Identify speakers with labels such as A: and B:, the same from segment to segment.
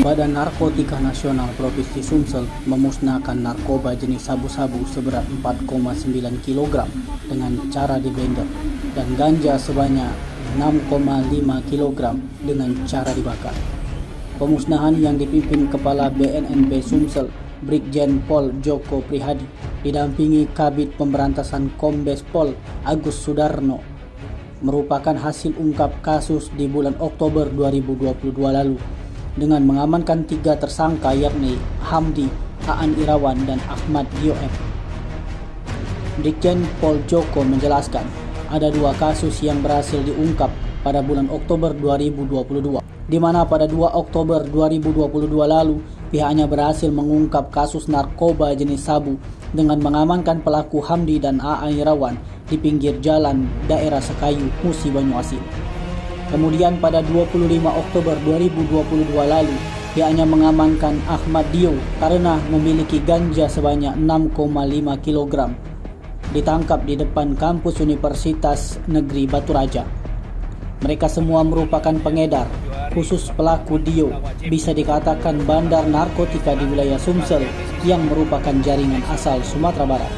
A: Badan Narkotika Nasional Provinsi Sumsel memusnahkan narkoba jenis sabu-sabu seberat 4,9 kg dengan cara diblender dan ganja sebanyak 6,5 kg dengan cara dibakar. Pemusnahan yang dipimpin Kepala BNNB Sumsel Brigjen Pol Joko Prihadi didampingi Kabid Pemberantasan Kombes Pol Agus Sudarno merupakan hasil ungkap kasus di bulan Oktober 2022 lalu dengan mengamankan 3 tersangka yakni Hamdi, Aan Irawan, dan Ahmad Yoep. Brigjen Pol Joko menjelaskan ada 2 kasus yang berhasil diungkap pada bulan Oktober 2022, di mana pada 2 Oktober 2022 lalu pihaknya berhasil mengungkap kasus narkoba jenis sabu dengan mengamankan pelaku Hamdi dan Aan Irawan di pinggir jalan daerah Sekayu, Musi Banyuasin. Kemudian pada 25 Oktober 2022 lalu, pihaknya mengamankan Ahmad Dio karena memiliki ganja sebanyak 6,5 kg. Ditangkap di depan kampus Universitas Negeri Batu Raja. Mereka semua merupakan pengedar, khusus pelaku Dio bisa dikatakan bandar narkotika di wilayah Sumsel yang merupakan jaringan asal Sumatera Barat.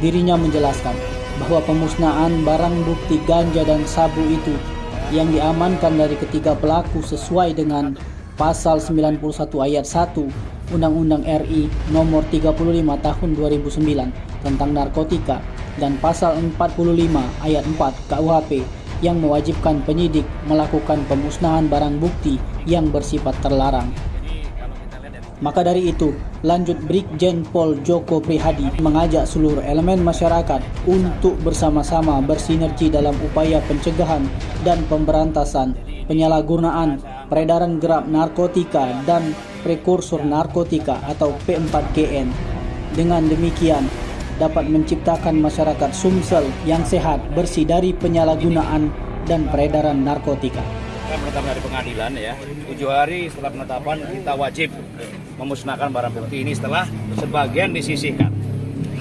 A: Dirinya menjelaskan bahwa pemusnahan barang bukti ganja dan sabu itu yang diamankan dari ketiga pelaku sesuai dengan pasal 91 ayat 1 Undang-Undang RI nomor 35 tahun 2009 tentang narkotika dan pasal 45 ayat 4 KUHP yang mewajibkan penyidik melakukan pemusnahan barang bukti yang bersifat terlarang. Maka dari itu, lanjut Brigjen Pol Joko Prihadi mengajak seluruh elemen masyarakat untuk bersama-sama bersinergi dalam upaya pencegahan dan pemberantasan penyalahgunaan, peredaran gelap narkotika dan prekursor narkotika atau P4GN. Dengan demikian, dapat menciptakan masyarakat Sumsel yang sehat, bersih dari penyalahgunaan dan peredaran narkotika.
B: Penetapan dari pengadilan ya, 7 hari setelah penetapan kita wajib memusnahkan barang bukti ini setelah sebagian disisihkan,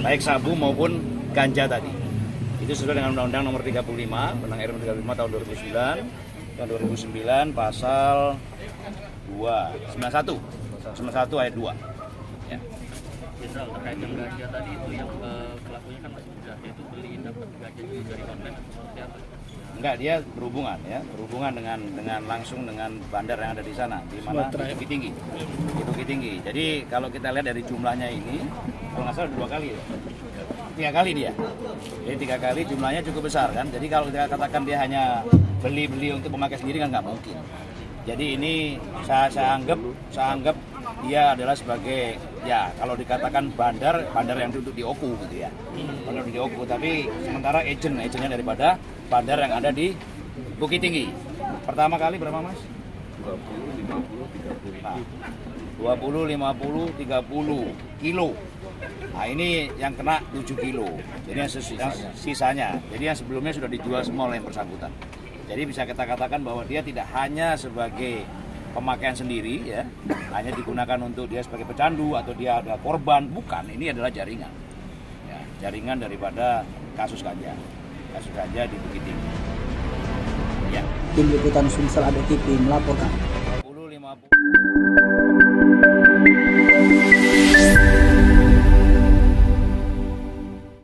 B: baik sabu maupun ganja tadi. Itu sesuai dengan Undang-Undang nomor 35, Undang RI nomor 35 tahun 2009 pasal 91 ayat 2. Ya.
C: Jenderal, terkait dengan ganja tadi itu yang pelakunya kan masih muda, yaitu beli dapat ganja juga dari online atau seperti apa?
B: Enggak, dia berhubungan dengan langsung dengan bandar yang ada di sana, di mana di Bukit Tinggi. Jadi kalau kita lihat dari jumlahnya ini, kalau nggak salah 2 kali ya, 3 kali dia. Jadi 3 kali jumlahnya cukup besar kan. Jadi kalau kita katakan dia hanya beli untuk memakai sendiri kan nggak mungkin. Jadi ini saya anggap dia adalah sebagai, ya kalau dikatakan bandar yang duduk di Oku gitu ya, bandar di Oku, tapi sementara agentnya daripada bandar yang ada di Bukit Tinggi. Pertama kali berapa mas? 20, 50, 30 kilo. Nah ini yang kena 7 kilo, jadi yang sisanya, jadi yang sebelumnya sudah dijual semua oleh yang bersangkutan. Jadi bisa kita katakan bahwa dia tidak hanya sebagai pemakaian sendiri ya, hanya digunakan untuk dia sebagai pecandu atau dia ada korban, bukan, ini adalah jaringan ya, jaringan daripada kasus ganja di Bukit Tinggi ya.
A: Tim Liputan Sumsel Update TV melaporkan.
B: 50.